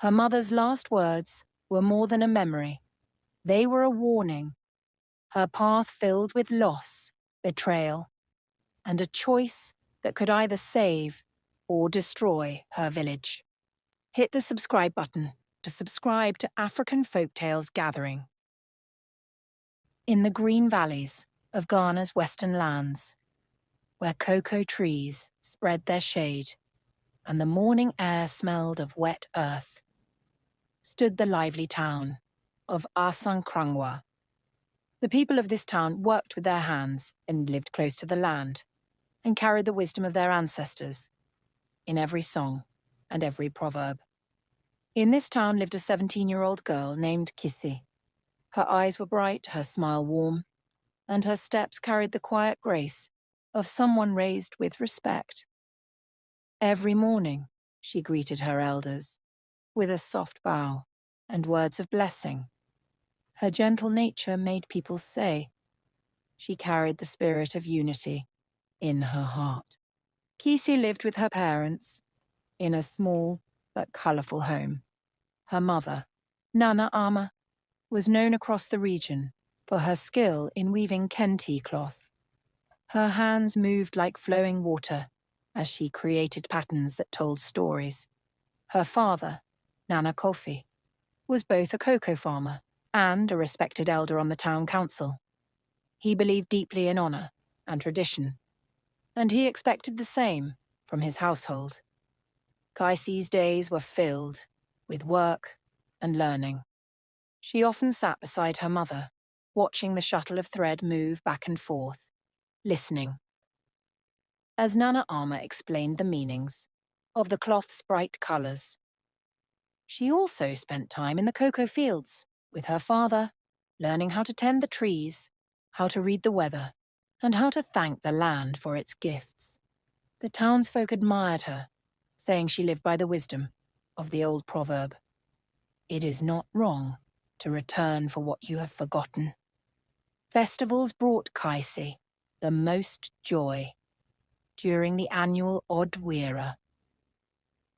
Her mother's last words were more than a memory. They were a warning. Her path filled with loss, betrayal, and a choice that could either save or destroy her village. Hit the subscribe button to subscribe to African Folktales Gathering. In the green valleys of Ghana's western lands, where cocoa trees spread their shade and the morning air smelled of wet earth, stood the lively town of Asankrangwa. The people of this town worked with their hands and lived close to the land, and carried the wisdom of their ancestors in every song and every proverb. In this town lived a 17-year-old girl named Kissy. Her eyes were bright, her smile warm, and her steps carried the quiet grace of someone raised with respect. Every morning, she greeted her elders with a soft bow and words of blessing. Her gentle nature made people say she carried the spirit of unity in her heart. Kisi lived with her parents in a small but colourful home. Her mother, Nana Ama, was known across the region for her skill in weaving kente cloth. Her hands moved like flowing water as she created patterns that told stories. Her father, Nana Kofi, was both a cocoa farmer and a respected elder on the town council. He believed deeply in honour and tradition, and he expected the same from his household. Kaisi's days were filled with work and learning. She often sat beside her mother, watching the shuttle of thread move back and forth, listening. As Nana Ama explained the meanings of the cloth's bright colours, she also spent time in the cocoa fields with her father, learning how to tend the trees, how to read the weather, and how to thank the land for its gifts. The townsfolk admired her, saying she lived by the wisdom of the old proverb, "It is not wrong to return for what you have forgotten." Festivals brought Kaisi the most joy during the annual Odwira,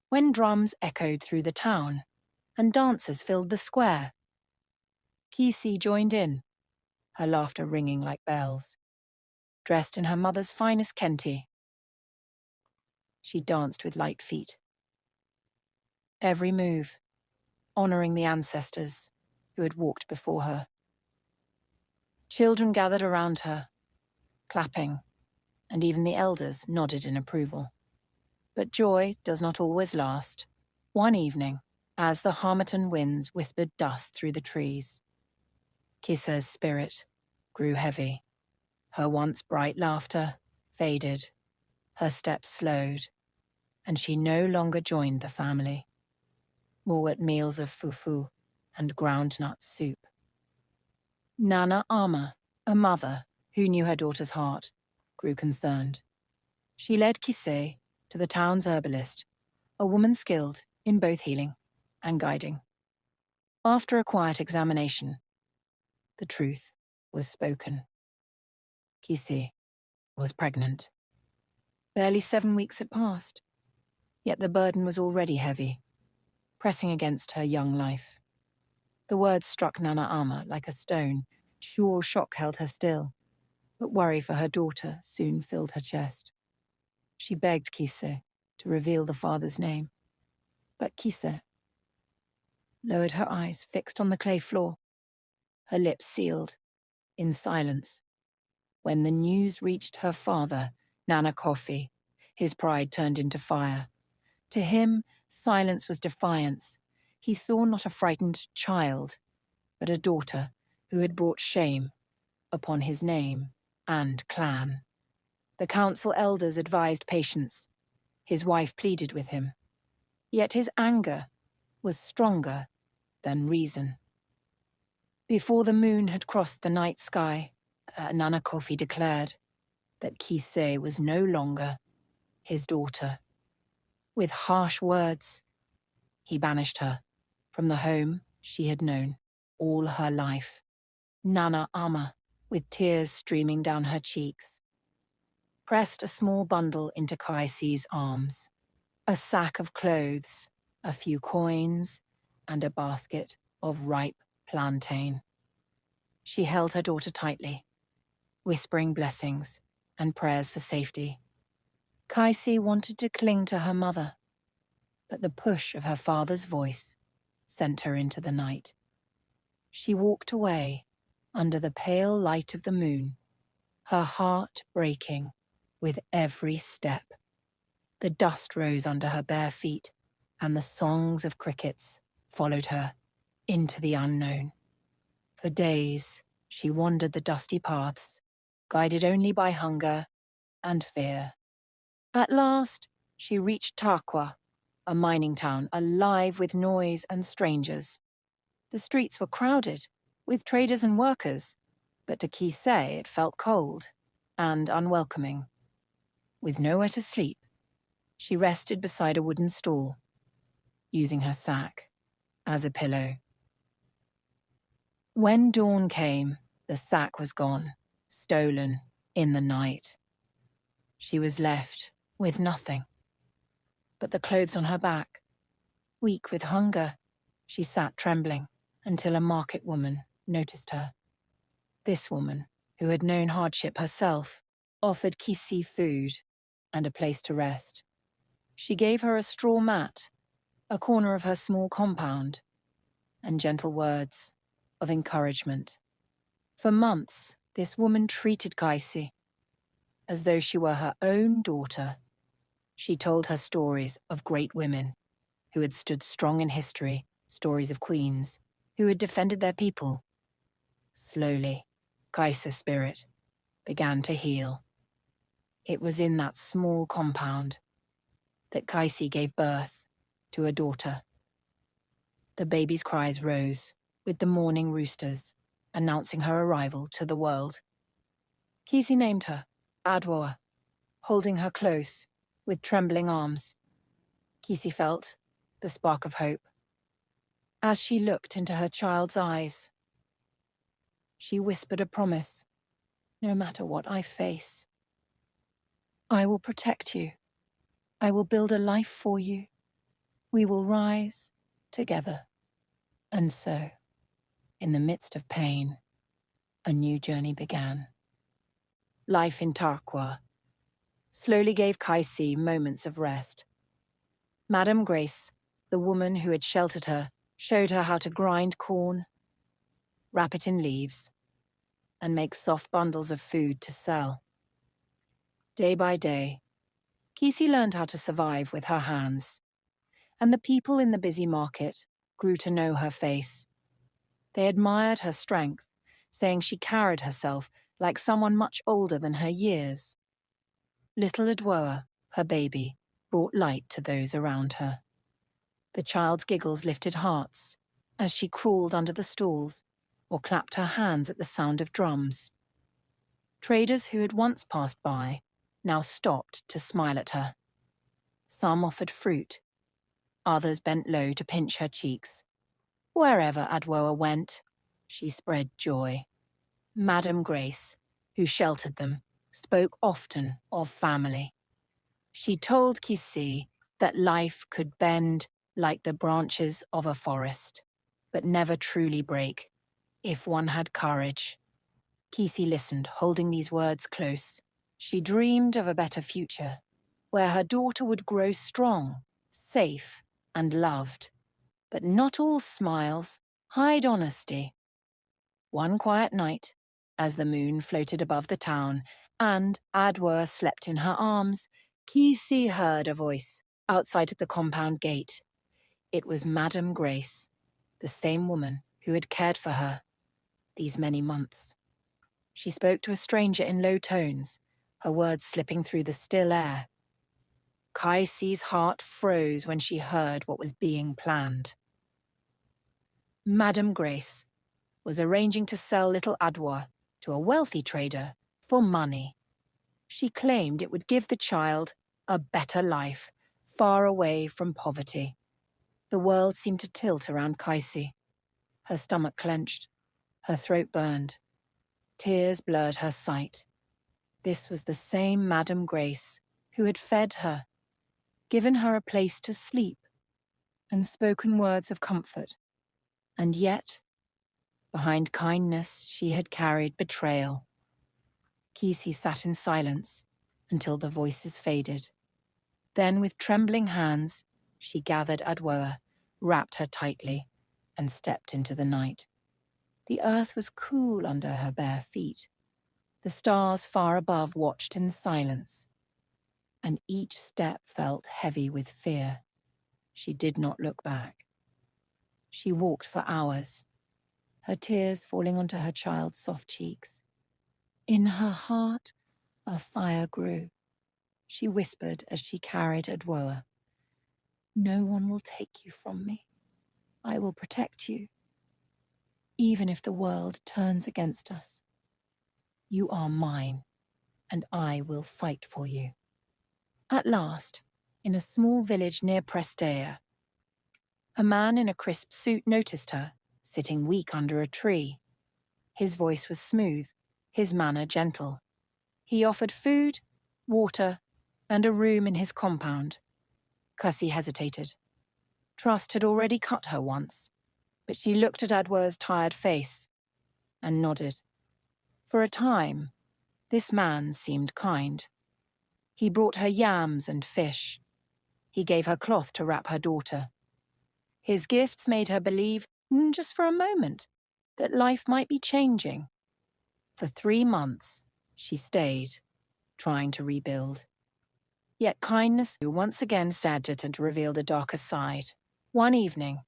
when drums echoed through the town and dancers filled the square. Kisi joined in, her laughter ringing like bells. Dressed in her mother's finest kente, she danced with light feet. Every move, honouring the ancestors who had walked before her. Children gathered around her, clapping, and even the elders nodded in approval. But joy does not always last. One evening, as the harmattan winds whispered dust through the trees, Kissa's spirit grew heavy. Her once bright laughter faded, her steps slowed, and she no longer joined the family, more at meals of fufu and groundnut soup. Nana Ama, a mother who knew her daughter's heart, grew concerned. She led Kise to the town's herbalist, a woman skilled in both healing and guiding. After a quiet examination, the truth was spoken. Kise was pregnant. Barely 7 weeks had passed, yet the burden was already heavy, pressing against her young life. The words struck Nana Ama like a stone. Sure shock held her still, but worry for her daughter soon filled her chest. She begged Kise to reveal the father's name, but Kise lowered her eyes fixed on the clay floor, her lips sealed in silence. When the news reached her father, Nana Kofi, his pride turned into fire. To him, silence was defiance. He saw not a frightened child, but a daughter who had brought shame upon his name and clan. The council elders advised patience. His wife pleaded with him. Yet his anger was stronger than reason. Before the moon had crossed the night sky, Nana Kofi declared that Kise was no longer his daughter. With harsh words, he banished her from the home she had known all her life. Nana Ama, with tears streaming down her cheeks, pressed a small bundle into Kaisi's arms. A sack of clothes, a few coins, and a basket of ripe plantain. She held her daughter tightly, whispering blessings and prayers for safety. Kaisi wanted to cling to her mother, but the push of her father's voice sent her into the night. She walked away under the pale light of the moon, her heart breaking with every step. The dust rose under her bare feet, and the songs of crickets followed her into the unknown. For days, she wandered the dusty paths, guided only by hunger and fear. At last, she reached Tarkwa, a mining town alive with noise and strangers. The streets were crowded, with traders and workers, but to Kisei it felt cold and unwelcoming. With nowhere to sleep, she rested beside a wooden stool, using her sack as a pillow. When dawn came, the sack was gone, stolen in the night. She was left with nothing but the clothes on her back. Weak with hunger, she sat trembling until a market woman noticed her. This woman, who had known hardship herself, offered Kisi food and a place to rest. She gave her a straw mat, a corner of her small compound, and gentle words of encouragement. For months, this woman treated Kaisi as though she were her own daughter. She told her stories of great women who had stood strong in history, stories of queens who had defended their people. Slowly, Kaisi's spirit began to heal. It was in that small compound that Kaisi gave birth to a daughter. The baby's cries rose with the morning roosters, announcing her arrival to the world. Kisi named her Adwoa, holding her close with trembling arms. Kisi felt the spark of hope. As she looked into her child's eyes, she whispered a promise. No matter what I face, I will protect you. I will build a life for you. We will rise together. And so, in the midst of pain, a new journey began. Life in Tarkwa slowly gave Kaisi moments of rest. Madame Grace, the woman who had sheltered her, showed her how to grind corn, wrap it in leaves, and make soft bundles of food to sell. Day by day, Kisi learned how to survive with her hands, and the people in the busy market grew to know her face. They admired her strength, saying she carried herself like someone much older than her years. Little Adwoa, her baby, brought light to those around her. The child's giggles lifted hearts as she crawled under the stalls or clapped her hands at the sound of drums. Traders who had once passed by now stopped to smile at her. Some offered fruit, others bent low to pinch her cheeks. Wherever Adwoa went, she spread joy. Madame Grace, who sheltered them, spoke often of family. She told Kisi that life could bend like the branches of a forest, but never truly break if one had courage. Kisi listened, holding these words close. She dreamed of a better future, where her daughter would grow strong, safe, and loved. But not all smiles hide honesty. One quiet night, as the moon floated above the town and Adwoa slept in her arms, Kisi heard a voice outside the compound gate. It was Madame Grace, the same woman who had cared for her these many months. She spoke to a stranger in low tones, her words slipping through the still air. Kaisi's heart froze when she heard what was being planned. Madame Grace was arranging to sell little Adwoa to a wealthy trader for money. She claimed it would give the child a better life, far away from poverty. The world seemed to tilt around Kaisi. Her stomach clenched, her throat burned. Tears blurred her sight. This was the same Madame Grace who had fed her, given her a place to sleep, and spoken words of comfort. And yet, behind kindness, she had carried betrayal. Kisi sat in silence until the voices faded. Then, with trembling hands, she gathered Adwoa, wrapped her tightly, and stepped into the night. The earth was cool under her bare feet. The stars far above watched in silence, and each step felt heavy with fear. She did not look back. She walked for hours, her tears falling onto her child's soft cheeks. In her heart, a fire grew. She whispered as she carried Adwoa, "No one will take you from me. I will protect you. Even if the world turns against us, you are mine, and I will fight for you." At last, in a small village near Prestea, a man in a crisp suit noticed her, sitting weak under a tree. His voice was smooth, his manner gentle. He offered food, water, and a room in his compound. Cassie hesitated. Trust had already cut her once, but she looked at Adwoa's tired face and nodded. For a time, this man seemed kind. He brought her yams and fish. He gave her cloth to wrap her daughter. His gifts made her believe, just for a moment, that life might be changing. For 3 months, she stayed, trying to rebuild. Yet kindness once again sagged it and revealed a darker side. One evening,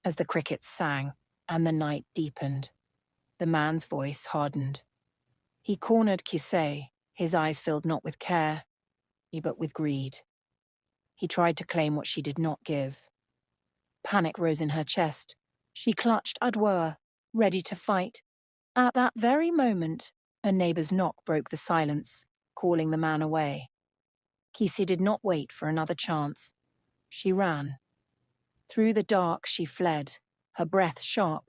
as the crickets sang and the night deepened, the man's voice hardened. He cornered Kisei, his eyes filled not with care, but with greed. He tried to claim what she did not give. Panic rose in her chest. She clutched Adwoa, ready to fight. At that very moment, a neighbor's knock broke the silence, calling the man away. Kisi did not wait for another chance. She ran. Through the dark she fled, her breath sharp,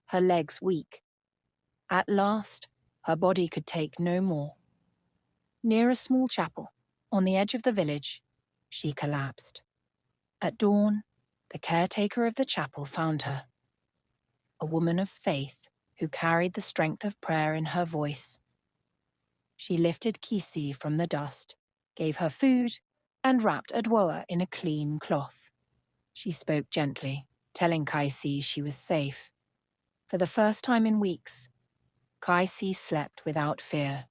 her legs weak. At last, her body could take no more. Near a small chapel, on the edge of the village, she collapsed. At dawn, the caretaker of the chapel found her. A woman of faith who carried the strength of prayer in her voice. She lifted Kisi from the dust, gave her food, and wrapped Adwoa in a clean cloth. She spoke gently, telling Kaisi she was safe. For the first time in weeks, Kaisi slept without fear.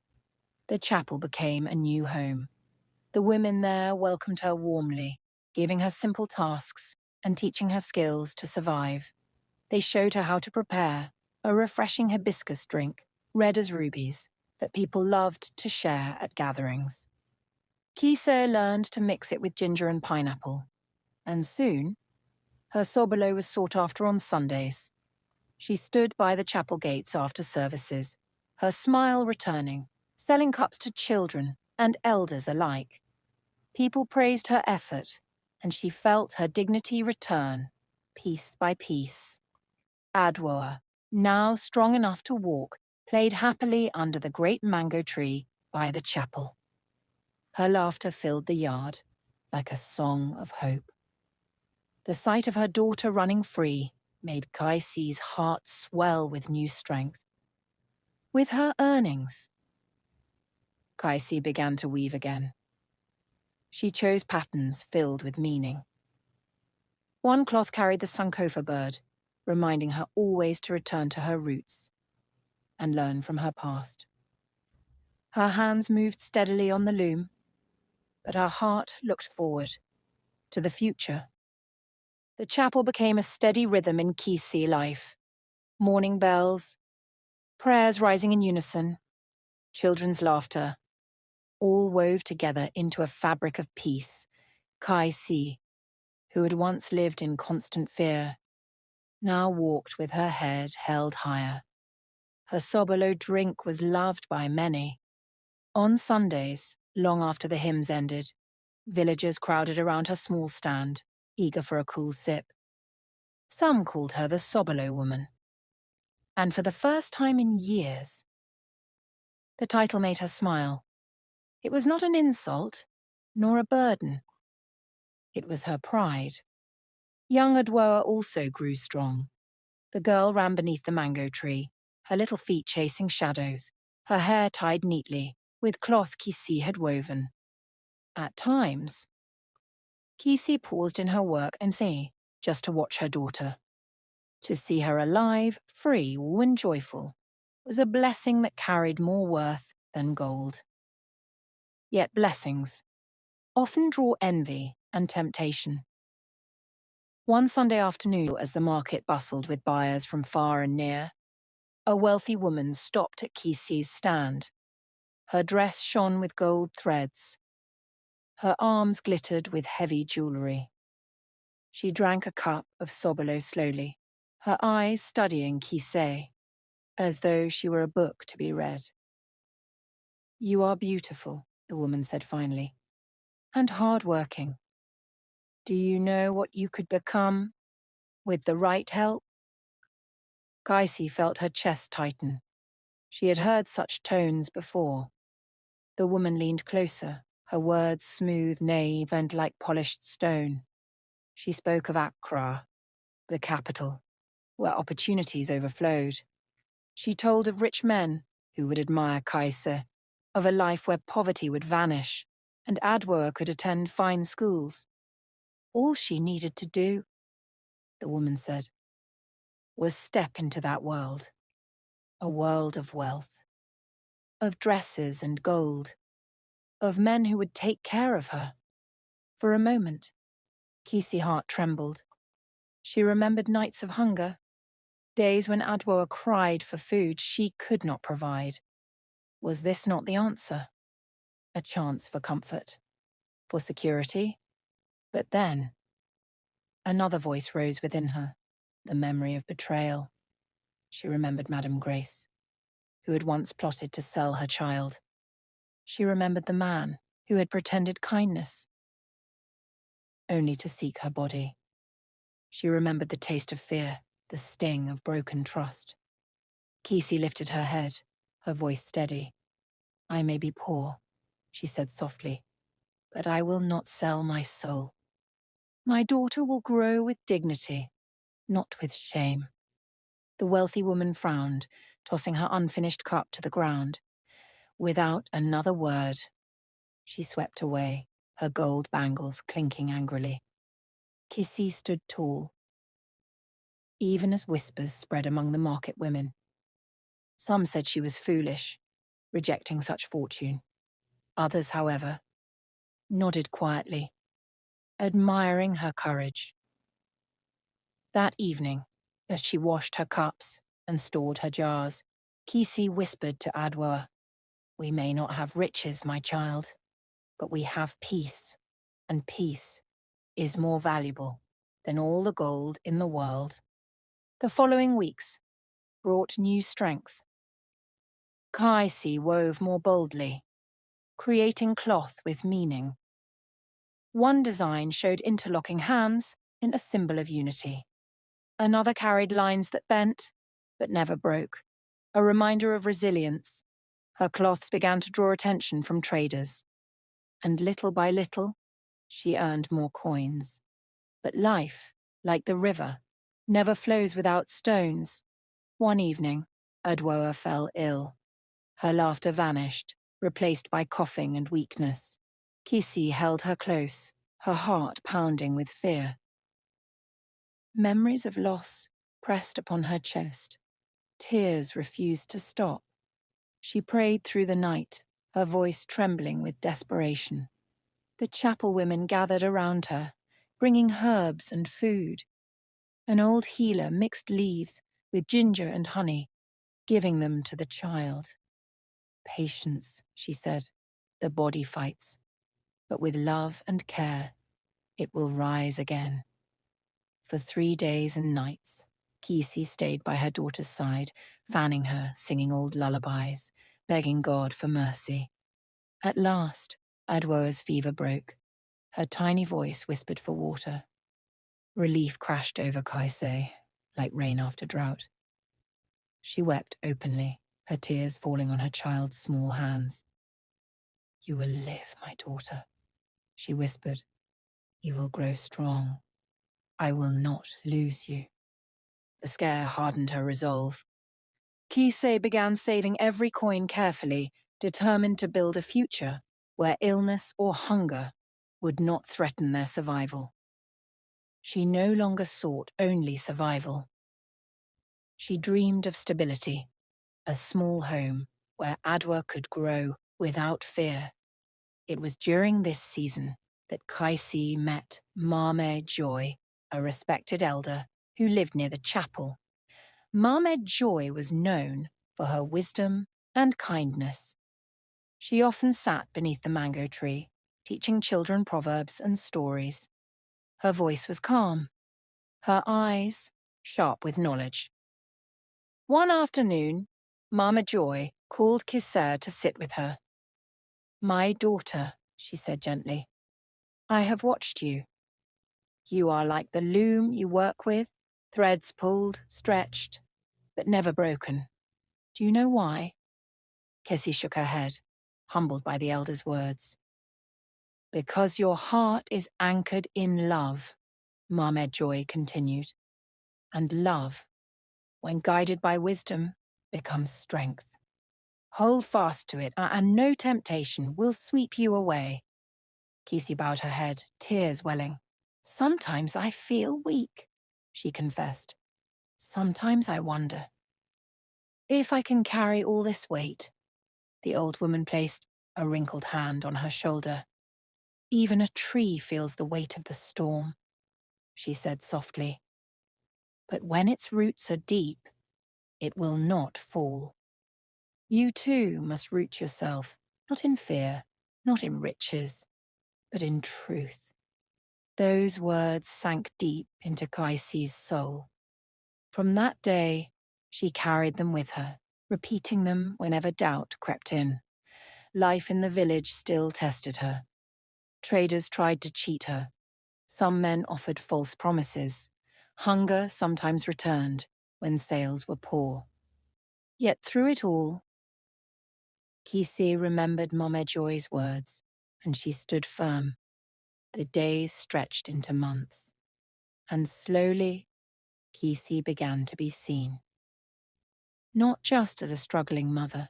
The chapel became a new home. The women there welcomed her warmly, giving her simple tasks and teaching her skills to survive. They showed her how to prepare a refreshing hibiscus drink, red as rubies, that people loved to share at gatherings. Kise learned to mix it with ginger and pineapple, and soon, her sobolo was sought after on Sundays. She stood by the chapel gates after services, her smile returning, selling cups to children and elders alike. People praised her effort, and she felt her dignity return, piece by piece. Adwoa, now strong enough to walk, played happily under the great mango tree by the chapel. Her laughter filled the yard like a song of hope. The sight of her daughter running free made Kaisi's heart swell with new strength. With her earnings, Kaisi began to weave again. She chose patterns filled with meaning. One cloth carried the Sankofa bird, reminding her always to return to her roots and learn from her past. Her hands moved steadily on the loom, but her heart looked forward, to the future. The chapel became a steady rhythm in Kisi life. Morning bells, prayers rising in unison, children's laughter, all wove together into a fabric of peace. Kaisi, who had once lived in constant fear, now walked with her head held higher. Her sobolo drink was loved by many. On Sundays, long after the hymns ended, villagers crowded around her small stand, eager for a cool sip. Some called her the Sobolo woman. And for the first time in years, the title made her smile. It was not an insult, nor a burden. It was her pride. Young Adwoa also grew strong. The girl ran beneath the mango tree, her little feet chasing shadows, her hair tied neatly, with cloth Kisi had woven. At times, Kisi paused in her work and sang, just to watch her daughter. To see her alive, free, and joyful was a blessing that carried more worth than gold. Yet blessings often draw envy and temptation. One Sunday afternoon, as the market bustled with buyers from far and near, a wealthy woman stopped at Kisi's stand. Her dress shone with gold threads. Her arms glittered with heavy jewellery. She drank a cup of Sobolo slowly, her eyes studying Kise, as though she were a book to be read. "You are beautiful," the woman said finally, "and hard-working. Do you know what you could become with the right help?" Kaisi felt her chest tighten. She had heard such tones before. The woman leaned closer, her words smooth, naive, and like polished stone. She spoke of Accra, the capital, where opportunities overflowed. She told of rich men who would admire Kaisa, of a life where poverty would vanish, and Adwoa could attend fine schools. All she needed to do, the woman said, was step into that world. A world of wealth, of dresses and gold, of men who would take care of her. For a moment, Kisi's heart trembled. She remembered nights of hunger, days when Adwoa cried for food she could not provide. Was this not the answer? A chance for comfort, for security? But then, another voice rose within her, the memory of betrayal. She remembered Madame Grace, who had once plotted to sell her child. She remembered the man who had pretended kindness, only to seek her body. She remembered the taste of fear, the sting of broken trust. Kisi lifted her head, her voice steady. "I may be poor," she said softly, "but I will not sell my soul. My daughter will grow with dignity, not with shame." The wealthy woman frowned, tossing her unfinished cup to the ground. Without another word, she swept away, her gold bangles clinking angrily. Kisi stood tall, even as whispers spread among the market women. Some said she was foolish, rejecting such fortune. Others, however, nodded quietly, admiring her courage. That evening, as she washed her cups and stored her jars, Kisi whispered to Adwoa, "We may not have riches, my child, but we have peace, and peace is more valuable than all the gold in the world." The following weeks brought new strength. Kaisi wove more boldly, creating cloth with meaning. One design showed interlocking hands in a symbol of unity. Another carried lines that bent, but never broke, a reminder of resilience. Her cloths began to draw attention from traders. And little by little, she earned more coins. But life, like the river, never flows without stones. One evening, Adwoa fell ill. Her laughter vanished, replaced by coughing and weakness. Kisi held her close, her heart pounding with fear. Memories of loss pressed upon her chest. Tears refused to stop. She prayed through the night, her voice trembling with desperation. The chapel women gathered around her, bringing herbs and food. An old healer mixed leaves with ginger and honey, giving them to the child. "Patience," she said. "The body fights, but with love and care, it will rise again." For 3 days and nights, Kisi stayed by her daughter's side, fanning her, singing old lullabies, begging God for mercy. At last, Adwoa's fever broke. Her tiny voice whispered for water. Relief crashed over Kaise, like rain after drought. She wept openly, her tears falling on her child's small hands. "You will live, my daughter," she whispered. "You will grow strong. I will not lose you. The scare hardened her resolve. Kisei began saving every coin carefully, determined to build a future where illness or hunger would not threaten their survival. She no longer sought only survival. She dreamed of stability, a small home where Adwa could grow without fear. It was during this season that Kaisi met Mame Joy, a respected elder who lived near the chapel. Mame Joy was known for her wisdom and kindness. She often sat beneath the mango tree, teaching children proverbs and stories. Her voice was calm, her eyes sharp with knowledge. One afternoon, Mama Joy called Kisser to sit with her. "My daughter," she said gently, "I have watched you. You are like the loom you work with, threads pulled, stretched, but never broken. Do you know why?" Kessie shook her head, humbled by the elder's words. "Because your heart is anchored in love," Mame Joy continued. "And love, when guided by wisdom, becomes strength. Hold fast to it, and no temptation will sweep you away." Kisi bowed her head, tears welling. "Sometimes I feel weak," she confessed. "Sometimes I wonder if I can carry all this weight." The old woman placed a wrinkled hand on her shoulder. "Even a tree feels the weight of the storm," she said softly. "But when its roots are deep, it will not fall. You too must root yourself, not in fear, not in riches, but in truth." Those words sank deep into Kaisi's soul. From that day, she carried them with her, repeating them whenever doubt crept in. Life in the village still tested her. Traders tried to cheat her. Some men offered false promises. Hunger sometimes returned when sales were poor. Yet through it all, Kisi remembered Mame Joy's words, and she stood firm. The days stretched into months, and slowly Kisi began to be seen. Not just as a struggling mother,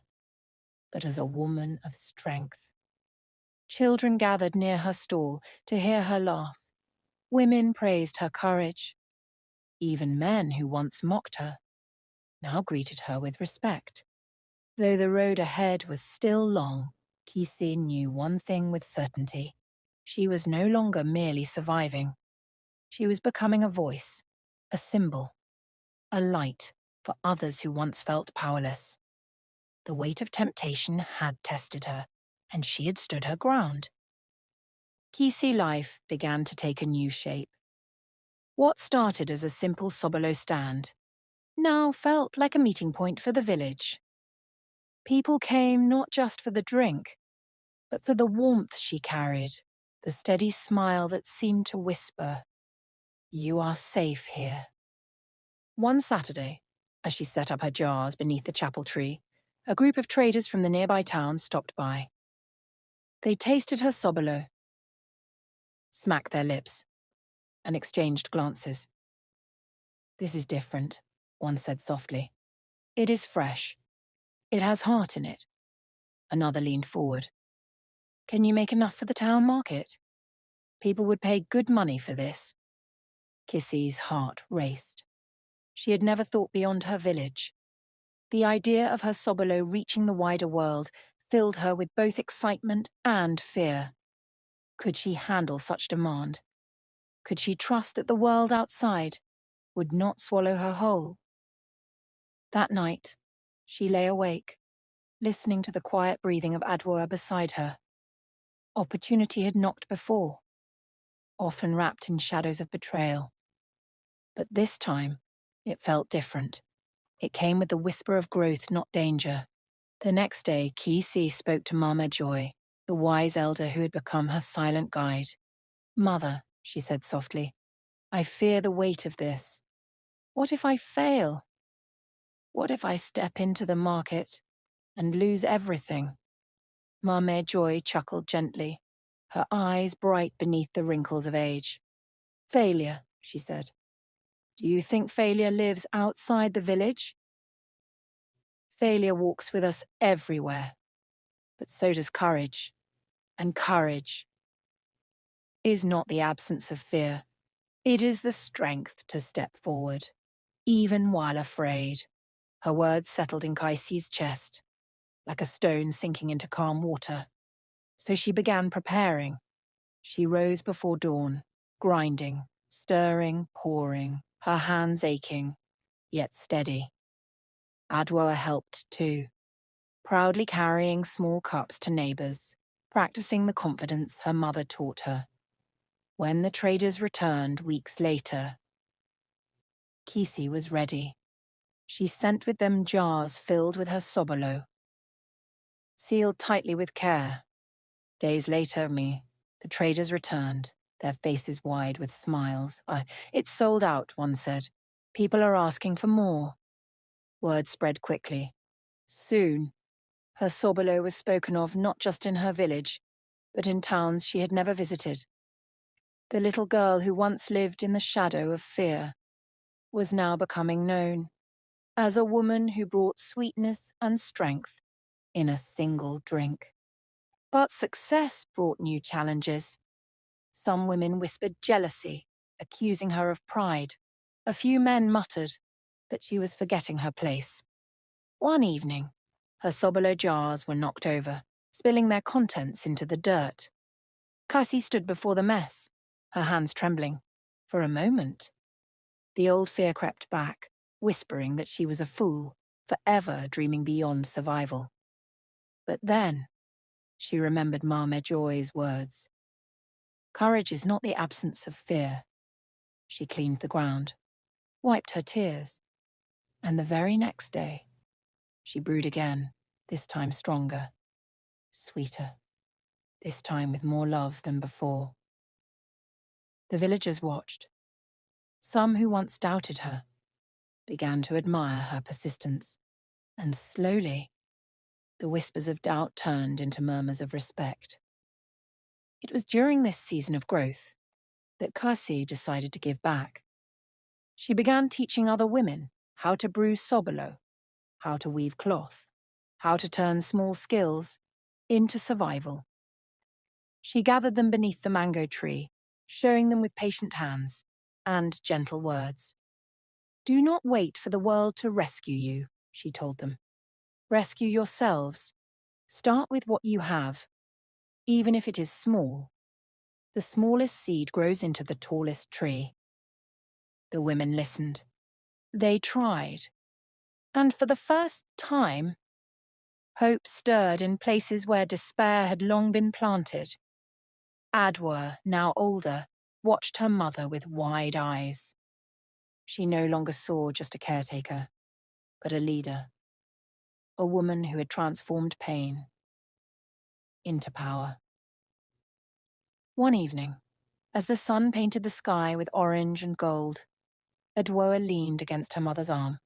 but as a woman of strength. Children gathered near her stall to hear her laugh. Women praised her courage. Even men who once mocked her now greeted her with respect. Though the road ahead was still long, Kisi knew one thing with certainty. She was no longer merely surviving. She was becoming a voice, a symbol, a light for others who once felt powerless. The weight of temptation had tested her, and she had stood her ground. Kisi life began to take a new shape. What started as a simple Sobolo stand now felt like a meeting point for the village. People came not just for the drink, but for the warmth she carried, the steady smile that seemed to whisper, "You are safe here." One Saturday, as she set up her jars beneath the chapel tree, a group of traders from the nearby town stopped by. They tasted her Sobolo, smacked their lips, and exchanged glances. "This is different," one said softly. "It is fresh. It has heart in it." Another leaned forward. "Can you make enough for the town market? People would pay good money for this." Kissie's heart raced. She had never thought beyond her village. The idea of her Sobolo reaching the wider world filled her with both excitement and fear. Could she handle such demand? Could she trust that the world outside would not swallow her whole? That night, she lay awake, listening to the quiet breathing of Adwoa beside her. Opportunity had knocked before, often wrapped in shadows of betrayal. But this time, it felt different. It came with the whisper of growth, not danger. The next day, Kisi spoke to Mama Joy, the wise elder who had become her silent guide. "Mother," she said softly, "I fear the weight of this. What if I fail? What if I step into the market and lose everything?" Mame Joy chuckled gently, her eyes bright beneath the wrinkles of age. "Failure she said. Do you think failure lives outside the village? Failure walks with us everywhere, but so does courage. And courage is not the absence of fear. It is the strength to step forward, even while afraid. Her words settled in Kaisi's chest, like a stone sinking into calm water. So she began preparing. She rose before dawn, grinding, stirring, pouring, her hands aching, yet steady. Adwoa helped too, proudly carrying small cups to neighbours, practicing the confidence her mother taught her. When the traders returned weeks later, Kisi was ready. She sent with them jars filled with her sobolo, sealed tightly with care. Days later, the traders returned, their faces wide with smiles. It's sold out, one said. People are asking for more. Word spread quickly. Soon, her sobolo was spoken of not just in her village, but in towns she had never visited. The little girl who once lived in the shadow of fear was now becoming known as a woman who brought sweetness and strength in a single drink. But success brought new challenges. Some women whispered jealousy, accusing her of pride. A few men muttered that she was forgetting her place. One evening, her sobolo jars were knocked over, spilling their contents into the dirt. Kasi stood before the mess, her hands trembling. For a moment, the old fear crept back, whispering that she was a fool, forever dreaming beyond survival. But then, she remembered Mame Joy's words. Courage is not the absence of fear. She cleaned the ground, wiped her tears, and the very next day, she brewed again, this time stronger, sweeter, this time with more love than before. The villagers watched. Some who once doubted her began to admire her persistence, and slowly, the whispers of doubt turned into murmurs of respect. It was during this season of growth that Kasi decided to give back. She began teaching other women how to brew sobolo, how to weave cloth, how to turn small skills into survival. She gathered them beneath the mango tree, showing them with patient hands and gentle words. Do not wait for the world to rescue you, she told them. Rescue yourselves. Start with what you have, even if it is small. The smallest seed grows into the tallest tree. The women listened. They tried. And for the first time, hope stirred in places where despair had long been planted. Adwoa, now older, watched her mother with wide eyes. She no longer saw just a caretaker, but a leader. A woman who had transformed pain into power. One evening, as the sun painted the sky with orange and gold, Adwoa leaned against her mother's arm.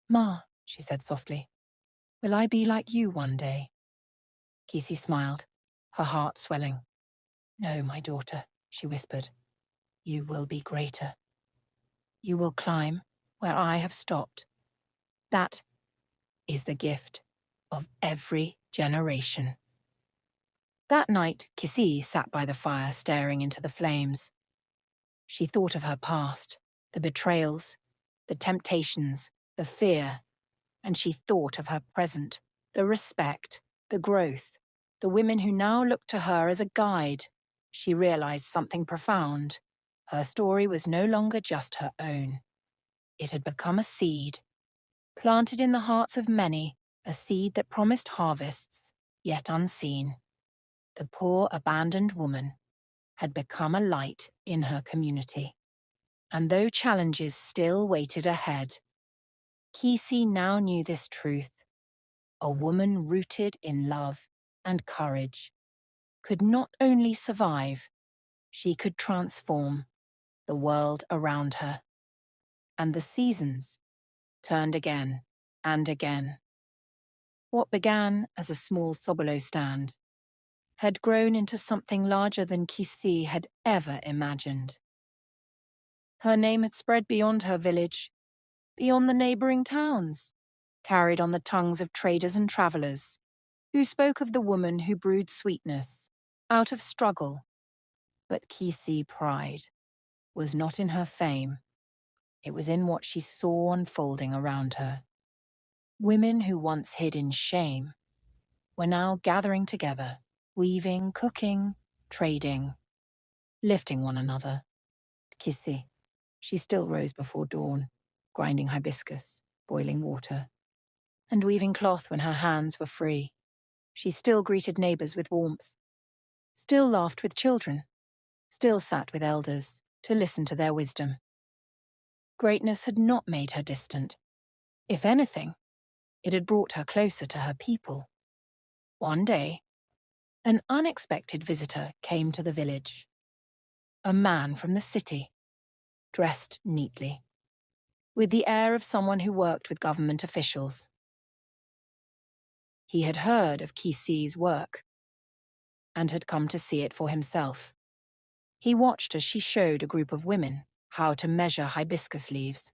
Ma, she said softly, will I be like you one day? Kisi smiled, her heart swelling. No, my daughter, she whispered. You will be greater. You will climb where I have stopped. That is the gift of every generation. That night, Kisi sat by the fire staring into the flames. She thought of her past, the betrayals, the temptations, the fear, and she thought of her present, the respect, the growth, the women who now looked to her as a guide. She realized something profound. Her story was no longer just her own. It had become a seed, planted in the hearts of many, a seed that promised harvests, yet unseen. The poor, abandoned woman had become a light in her community. And though challenges still waited ahead, Kisi now knew this truth. A woman rooted in love and courage could not only survive, she could transform the world around her. And the seasons turned again and again. What began as a small Sobolo stand had grown into something larger than Kisi had ever imagined. Her name had spread beyond her village, beyond the neighboring towns, carried on the tongues of traders and travelers, who spoke of the woman who brewed sweetness out of struggle. But Kisi pride was not in her fame. It was in what she saw unfolding around her. Women who once hid in shame were now gathering together, weaving, cooking, trading, lifting one another. Kisi, she still rose before dawn, grinding hibiscus, boiling water, and weaving cloth when her hands were free. She still greeted neighbors with warmth, still laughed with children, still sat with elders to listen to their wisdom. Greatness had not made her distant. If anything, it had brought her closer to her people. One day, an unexpected visitor came to the village. A man from the city, dressed neatly, with the air of someone who worked with government officials. He had heard of Kisi's work and had come to see it for himself. He watched as she showed a group of women how to measure hibiscus leaves,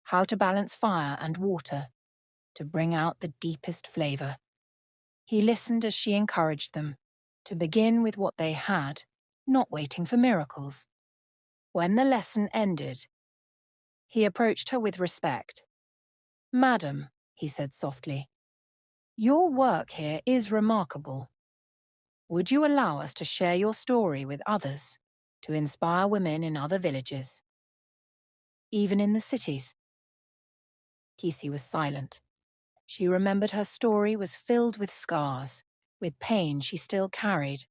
how to balance fire and water to bring out the deepest flavor. He listened as she encouraged them to begin with what they had, not waiting for miracles. When the lesson ended, he approached her with respect. "Madam," he said softly, "your work here is remarkable. Would you allow us to share your story with others, to inspire women in other villages, even in the cities?" Kisi was silent. She remembered her story was filled with scars, with pain she still carried,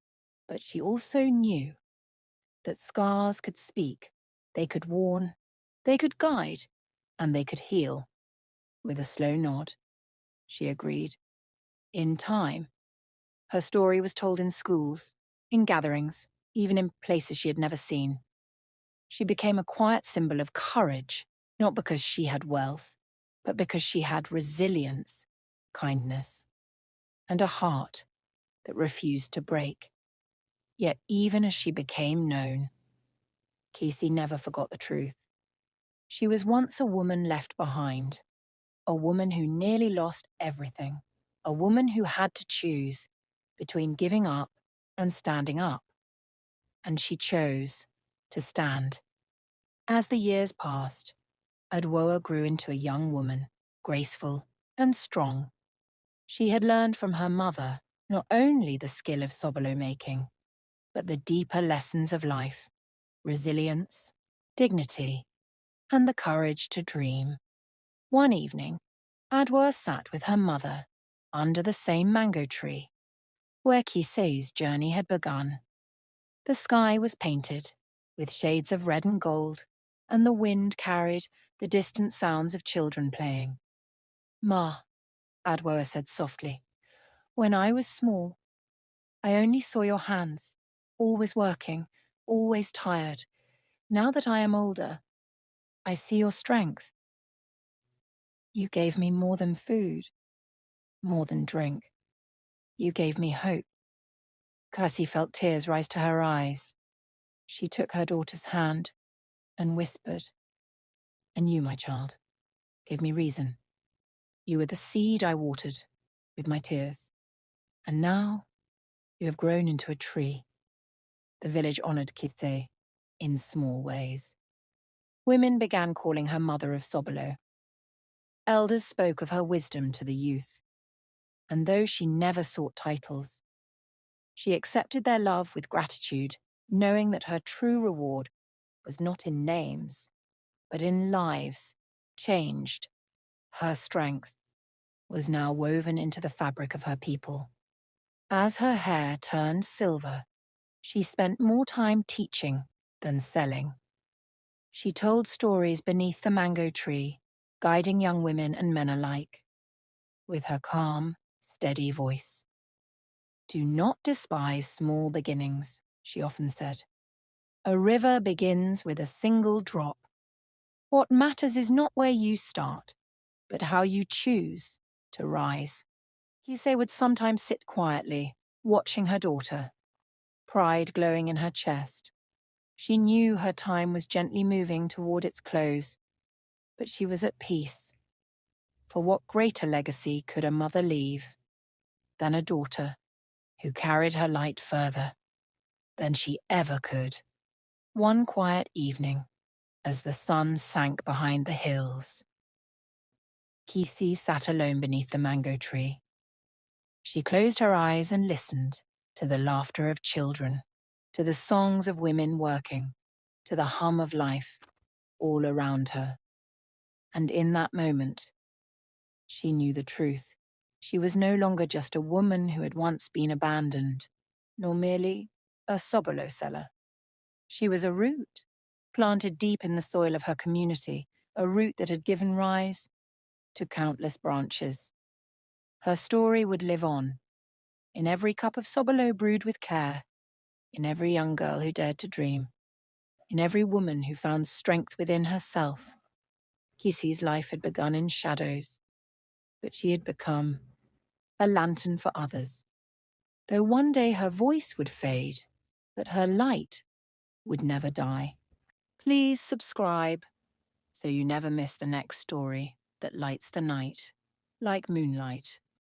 but she also knew that scars could speak, they could warn, they could guide, and they could heal. With a slow nod, she agreed. In time, her story was told in schools, in gatherings, even in places she had never seen. She became a quiet symbol of courage, not because she had wealth, but because she had resilience, kindness, and a heart that refused to break. Yet even as she became known, Kisi never forgot the truth. She was once a woman left behind, a woman who nearly lost everything, a woman who had to choose between giving up and standing up. And she chose to stand. As the years passed, Adwoa grew into a young woman, graceful and strong. She had learned from her mother not only the skill of Sobolo making, but the deeper lessons of life, resilience, dignity, and the courage to dream. One evening, Adwoa sat with her mother under the same mango tree where Kise's journey had begun. The sky was painted with shades of red and gold, and the wind carried the distant sounds of children playing. "Ma," Adwoa said softly, "when I was small, I only saw your hands, always working, always tired. Now that I am older, I see your strength. You gave me more than food, more than drink. You gave me hope." Kasi felt tears rise to her eyes. She took her daughter's hand and whispered, "And you, my child, gave me reason. You were the seed I watered with my tears. And now you have grown into a tree." The village honored Kise in small ways. Women began calling her Mother of Sobolo. Elders spoke of her wisdom to the youth. And though she never sought titles, she accepted their love with gratitude, knowing that her true reward was not in names, but in lives changed. Her strength was now woven into the fabric of her people. As her hair turned silver, she spent more time teaching than selling. She told stories beneath the mango tree, guiding young women and men alike, with her calm, steady voice. "Do not despise small beginnings," she often said. "A river begins with a single drop. What matters is not where you start, but how you choose to rise." Kise would sometimes sit quietly, watching her daughter, pride glowing in her chest. She knew her time was gently moving toward its close, but she was at peace. For what greater legacy could a mother leave than a daughter who carried her light further than she ever could? One quiet evening, as the sun sank behind the hills, Kisi sat alone beneath the mango tree. She closed her eyes and listened to the laughter of children, to the songs of women working, to the hum of life all around her. And in that moment, she knew the truth. She was no longer just a woman who had once been abandoned, nor merely a Sobolo seller. She was a root, planted deep in the soil of her community, a root that had given rise to countless branches. Her story would live on, in every cup of Sobolo brewed with care, in every young girl who dared to dream, in every woman who found strength within herself. Kisi's life had begun in shadows, but she had become a lantern for others. Though one day her voice would fade, but her light would never die. Please subscribe so you never miss the next story that lights the night like moonlight.